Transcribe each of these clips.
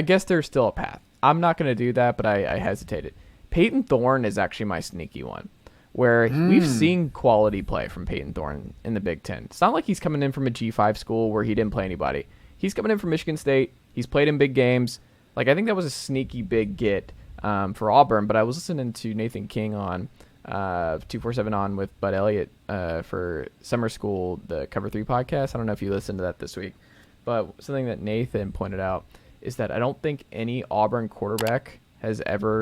I guess there's still a path. I'm not going to do that, but I hesitated. Payton Thorne is actually my sneaky one, where we've seen quality play from Payton Thorne in the Big Ten. It's not like he's coming in from a G5 school where he didn't play anybody. He's coming in from Michigan State. He's played in big games. Like, I think that was a sneaky big get for Auburn, but I was listening to Nathan King on 247 on with Bud Elliott for Summer School, the Cover 3 podcast. I don't know if you listened to that this week, but something that Nathan pointed out is that I don't think any Auburn quarterback has ever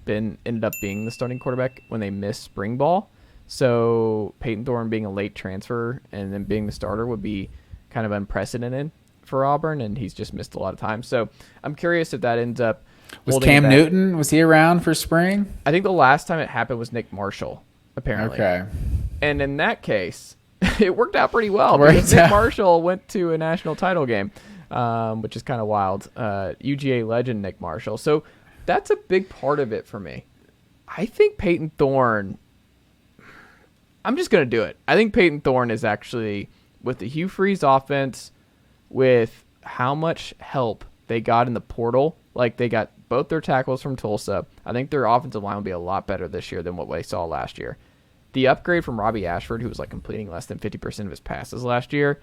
ended up being the starting quarterback when they miss spring ball. So Payton Thorne being a late transfer and then being the starter would be kind of unprecedented for Auburn, and he's just missed a lot of time. So I'm curious if that ends up. Was Cam Newton, was he around for spring? I think the last time it happened was Nick Marshall, apparently. Okay. And in that case, it worked out pretty well because Nick Marshall went to a national title game, which is kind of wild. UGA legend Nick Marshall. So that's a big part of it for me. I think Payton Thorne, I'm just going to do it. I think Payton Thorne is actually, with the Hugh Freeze offense, with how much help they got in the portal, like they got both their tackles from Tulsa. I think their offensive line will be a lot better this year than what we saw last year. The upgrade from Robbie Ashford, who was like completing less than 50% of his passes last year.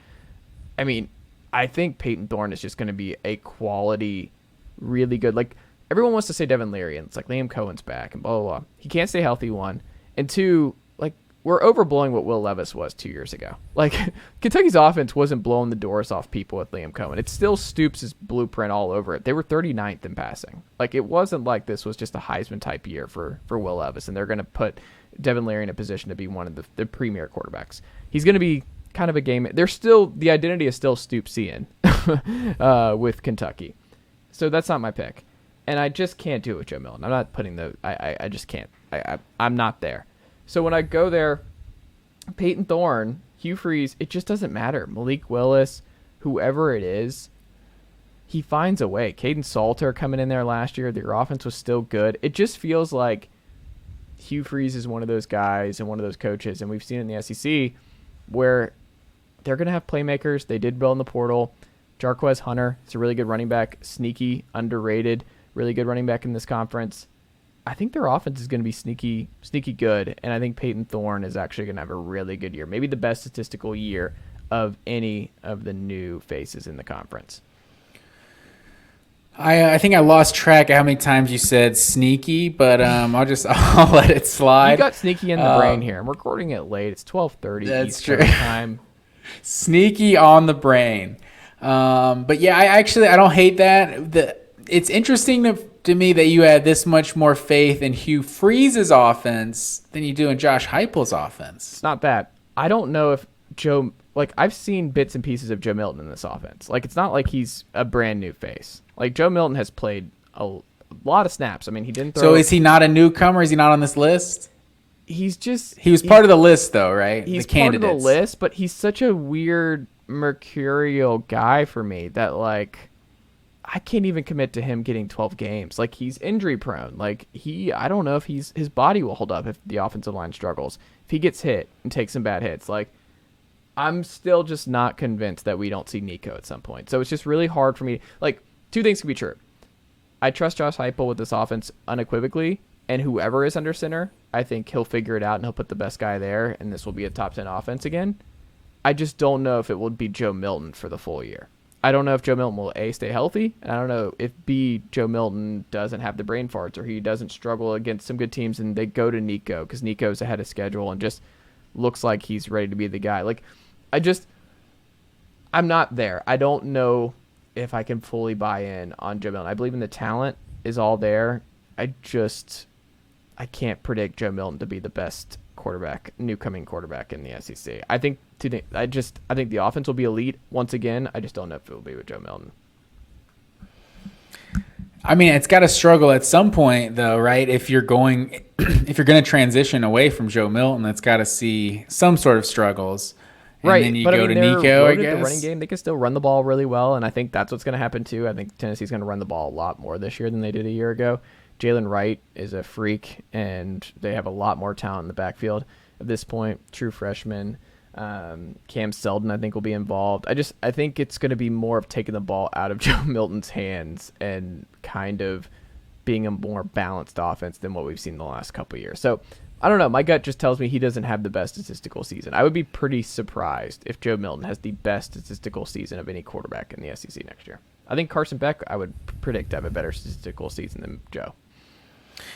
I mean, I think Payton Thorne is just going to be a quality, really good. Like, everyone wants to say Devin Leary, and it's like Liam Cohen's back and blah, blah, blah. He can't stay healthy, one. And two, like, we're overblowing what Will Levis was 2 years ago. Like, Kentucky's offense wasn't blowing the doors off people with Liam Cohen. It still Stoops' blueprint all over it. They were 39th in passing. Like, it wasn't like this was just a Heisman-type year for Will Levis, and they're going to put Devin Leary in a position to be one of the premier quarterbacks. He's going to be kind of a game. There's still, the identity is still Stoopsian with Kentucky. So that's not my pick. And I just can't do it with Joe Milton. I'm not putting I just can't. I'm not there. So when I go there, Payton Thorne, Hugh Freeze, it just doesn't matter. Malik Willis, whoever it is, he finds a way. Caden Salter coming in there last year, their offense was still good. It just feels like Hugh Freeze is one of those guys and one of those coaches, and we've seen it in the SEC, where they're going to have playmakers. They did well in the portal. Jarquez Hunter is a really good running back, sneaky, underrated, really good running back in this conference. I think their offense is going to be sneaky good, and I think Payton Thorne is actually going to have a really good year, maybe the best statistical year of any of the new faces in the conference. I think I lost track of how many times you said sneaky, but I'll let it slide. You got sneaky in the brain here. I'm recording it late. It's 12:30 That's Eastern true. time. Sneaky on the brain. But yeah, I don't hate that. It's interesting to me that you had this much more faith in Hugh Freeze's offense than you do in Josh Heupel's offense. It's not that. I don't know if Joe, like, I've seen bits and pieces of Joe Milton in this offense. Like, it's not like he's a brand new face. Like, Joe Milton has played a lot of snaps. I mean, he didn't throw. So is he not a newcomer? Is he not on this list? He was part of the list, though, right? He's the candidates. Part of the list, but he's such a weird, mercurial guy for me that, like, I can't even commit to him getting 12 games. Like, he's injury prone. Like, I don't know if his body will hold up if the offensive line struggles. If he gets hit and takes some bad hits, like, I'm still just not convinced that we don't see Nico at some point. So it's just really hard for me. Like, two things can be true. I trust Josh Heupel with this offense unequivocally, and whoever is under center, I think he'll figure it out and he'll put the best guy there, and this will be a top 10 offense again. I just don't know if it will be Joe Milton for the full year. I don't know if Joe Milton will, A, stay healthy, and I don't know if, B, Joe Milton doesn't have the brain farts or he doesn't struggle against some good teams and they go to Nico because Nico's ahead of schedule and just looks like he's ready to be the guy. Like, I'm not there. I don't know if I can fully buy in on Joe Milton. I believe in the talent is all there. I can't predict Joe Milton to be the best newcoming quarterback in the SEC. I think the offense will be elite once again. I just don't know if it will be with Joe Milton. I mean, it's got to struggle at some point, though, right? If you're going to transition away from Joe Milton, it's got to see some sort of struggles. And right, then you but go to Nico, I guess. The running game, they can still run the ball really well, and I think that's what's going to happen too. I think Tennessee's going to run the ball a lot more this year than they did a year ago. Jalen Wright is a freak, and they have a lot more talent in the backfield at this point. True freshman. Cam Seldon, I think, will be involved. I think it's going to be more of taking the ball out of Joe Milton's hands and kind of being a more balanced offense than what we've seen the last couple of years. So I don't know. My gut just tells me he doesn't have the best statistical season. I would be pretty surprised if Joe Milton has the best statistical season of any quarterback in the SEC next year. I think Carson Beck, I would predict to have a better statistical season than Joe.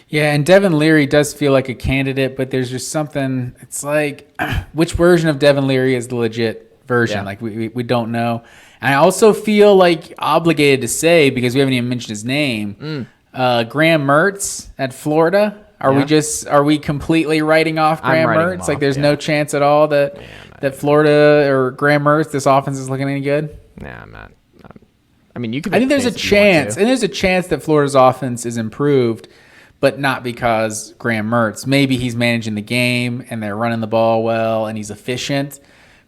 Yeah, and Devin Leary does feel like a candidate, but there's just something. It's like, which version of Devin Leary is the legit version? Yeah. Like, we don't know. And I also feel like obligated to say, because we haven't even mentioned his name, Graham Mertz at Florida. Are we completely writing off Graham Mertz? Like, there's no chance at all that Florida or Graham Mertz, this offense is looking any good? Nah, I'm not. I mean, you could. I think there's a chance, and there's a chance that Florida's offense is improved, but not because Graham Mertz. Maybe he's managing the game and they're running the ball well and he's efficient,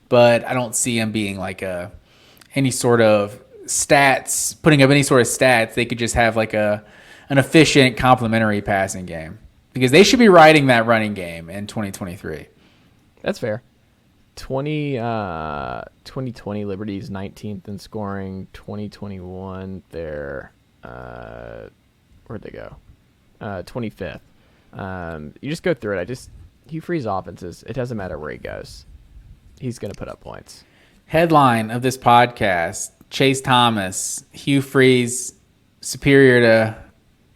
but I don't see him being like any sort of stats, putting up any sort of stats. They could just have like an efficient complementary passing game, because they should be riding that running game in 2023. That's fair. 2020 Liberty's 19th in scoring. 2021 they're where'd they go? 25th. You just go through it. Hugh Freeze offenses, it doesn't matter where he goes, he's going to put up points. Headline of this podcast: Chase Thomas, Hugh Freeze superior to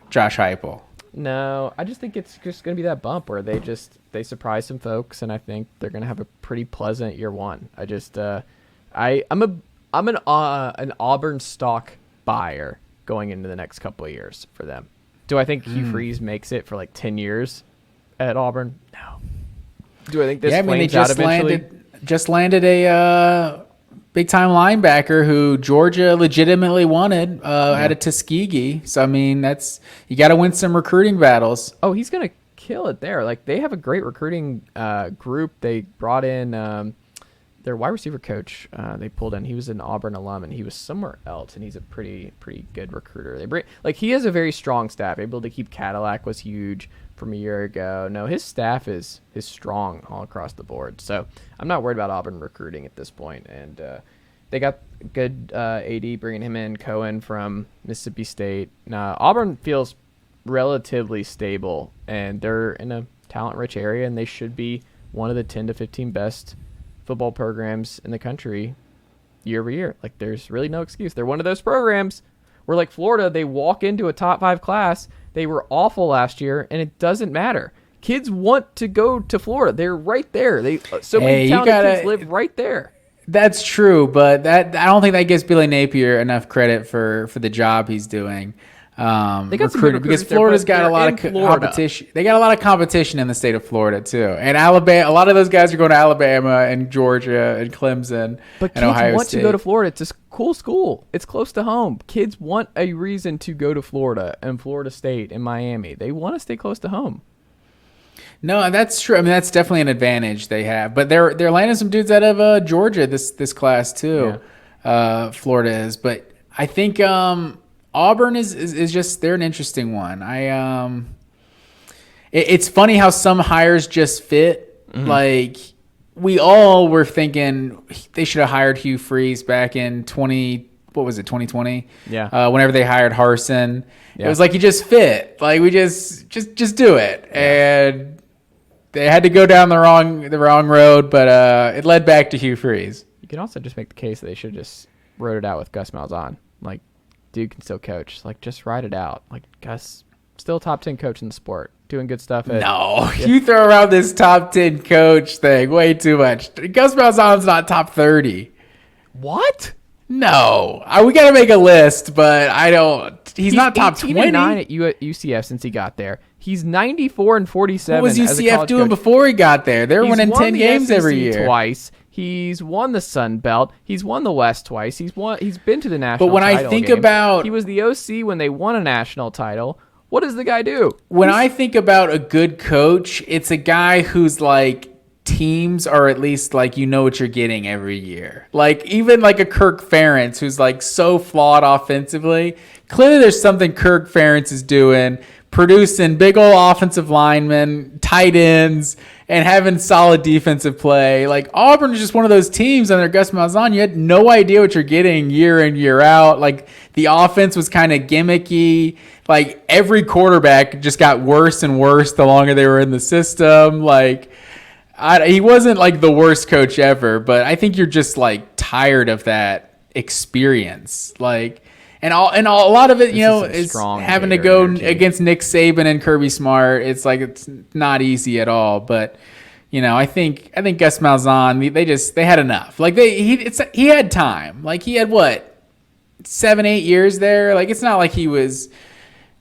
Josh Heupel. No, I just think it's just going to be that bump where they surprise some folks, and I think they're going to have a pretty pleasant year one. I'm an Auburn stock buyer going into the next couple of years for them. Do I think Hugh Freeze makes it for like 10 years at Auburn? No. Do I think this flames out eventually? Just landed a big-time linebacker who Georgia legitimately wanted out of Tuskegee. So, I mean, you got to win some recruiting battles. Oh, he's going to kill it there. Like, they have a great recruiting group. They brought in their wide receiver coach. They pulled in. He was an Auburn alum, and he was somewhere else, and he's a pretty good recruiter. He has a very strong staff. Able to keep Cadillac was huge from a year ago. No, his staff is strong all across the board. So I'm not worried about Auburn recruiting at this point. And they got good AD bringing him in, Cohen from Mississippi State. Now, Auburn feels relatively stable, and they're in a talent-rich area, and they should be one of the 10 to 15 best football programs in the country year over year. Like, there's really no excuse. They're one of those programs where, like Florida, they walk into a top 5 class. They were awful last year, and it doesn't matter. Kids want to go to Florida. They're right there. Many talented kids live right there. That's true, but I don't think that gives Billy Napier enough credit for the job he's doing. They got recruiting, because Florida's got a lot of competition. They got a lot of competition in the state of Florida too, and Alabama. A lot of those guys are going to Alabama and Georgia and Clemson and Ohio State. But kids want to go to Florida. It's a cool school. It's close to home. Kids want a reason to go to Florida and Florida State and Miami. They want to stay close to home. No, that's true. I mean, that's definitely an advantage they have. But they're landing some dudes out of Georgia this class too. Yeah. Florida is, but I think Auburn is just, they're an interesting one. It's funny how some hires just fit. Mm-hmm. Like, we all were thinking they should have hired Hugh Freeze back in 2020? Yeah. Whenever they hired Harsin. Yeah. It was like, he just fit. Like, we just do it. Yeah. And they had to go down the wrong road, but it led back to Hugh Freeze. You can also just make the case that they should just wrote it out with Gus Malzahn. Like, dude can still coach. Like, just ride it out. Like, Gus, still top 10 coach in the sport, doing good stuff. You throw around this top 10 coach thing way too much. Gus Malzahn's not top 30. What? No, we got to make a list, but I don't. He's not top 20. 18-9 at UCF since he got there. He's 94-47. What was UCF doing before he got there? They're winning 10 games every year. Twice. He's won the Sun Belt. He's won the West twice. He's been to the national title. But when I think about, he was the OC when they won a national title. What does the guy do? When I think about a good coach, it's a guy who's like, teams are at least like, you know what you're getting every year. Like, even like a Kirk Ferentz who's like so flawed offensively. Clearly there's something Kirk Ferentz is doing, producing big old offensive linemen, tight ends, and having solid defensive play. Like, Auburn is just one of those teams under Gus Malzahn. You had no idea what you're getting year in, year out. Like, the offense was kind of gimmicky. Like, every quarterback just got worse and worse the longer they were in the system. Like, he wasn't like the worst coach ever, but I think you're just like tired of that experience. Like, and a lot of it, is having to go against Nick Saban and Kirby Smart. It's like, it's not easy at all. But, I think Gus Malzahn, they had enough. Like, he had time. Like, he had 7-8 years there. Like, it's not like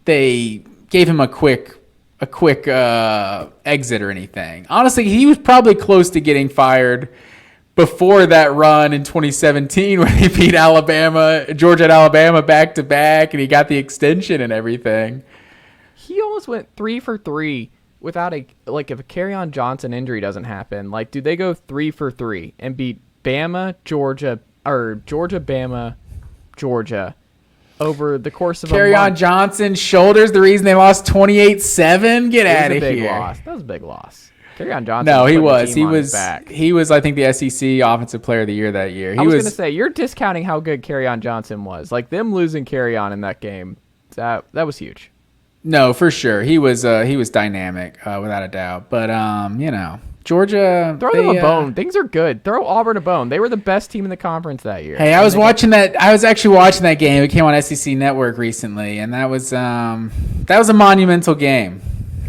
they gave him a quick exit or anything. Honestly, he was probably close to getting fired before that run in 2017 when he beat Georgia and Alabama back to back, and he got the extension and everything. He almost went 3 for 3 without if a Kerryon Johnson injury doesn't happen. Like, do they go 3 for 3 and beat Bama, Georgia, Bama, Georgia over the course of a month? Kerryon Johnson's shoulders the reason they lost 28-7. Get out of here. That was a big loss. Kerryon Johnson. No, he was. He was, I think, the SEC Offensive Player of the Year that year. I was going to say, you're discounting how good Kerryon Johnson was. Like, them losing Kerryon in that game, that was huge. No, for sure. He was dynamic, without a doubt. But, Georgia. Throw them a bone. Things are good. Throw Auburn a bone. They were the best team in the conference that year. Hey, I was actually watching that game. It came on SEC Network recently, and that was a monumental game.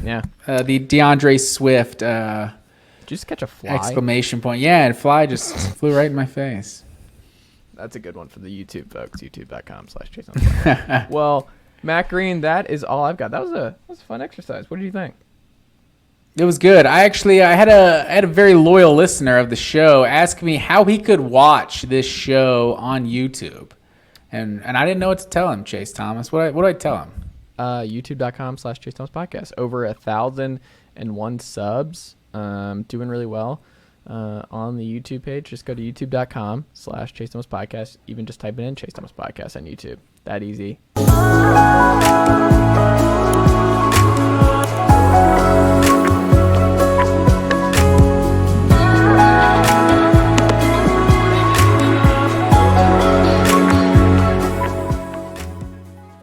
Yeah. The DeAndre Swift. Did you just catch a fly? Exclamation point. Yeah, and fly just flew right in my face. That's a good one for the YouTube folks. YouTube.com/Jason. Well, Matt Green, that is all I've got. That was a fun exercise. What did you think? It was good. I had a very loyal listener of the show ask me how he could watch this show on YouTube, and I didn't know what to tell him. Chase Thomas, what do I tell him? YouTube.com/Chase Thomas Podcast. Over 1,001 subs. Doing really well on the YouTube page. Just go to youtube.com/Chase Thomas Podcast. Even just type it in Chase Thomas Podcast on YouTube. That easy.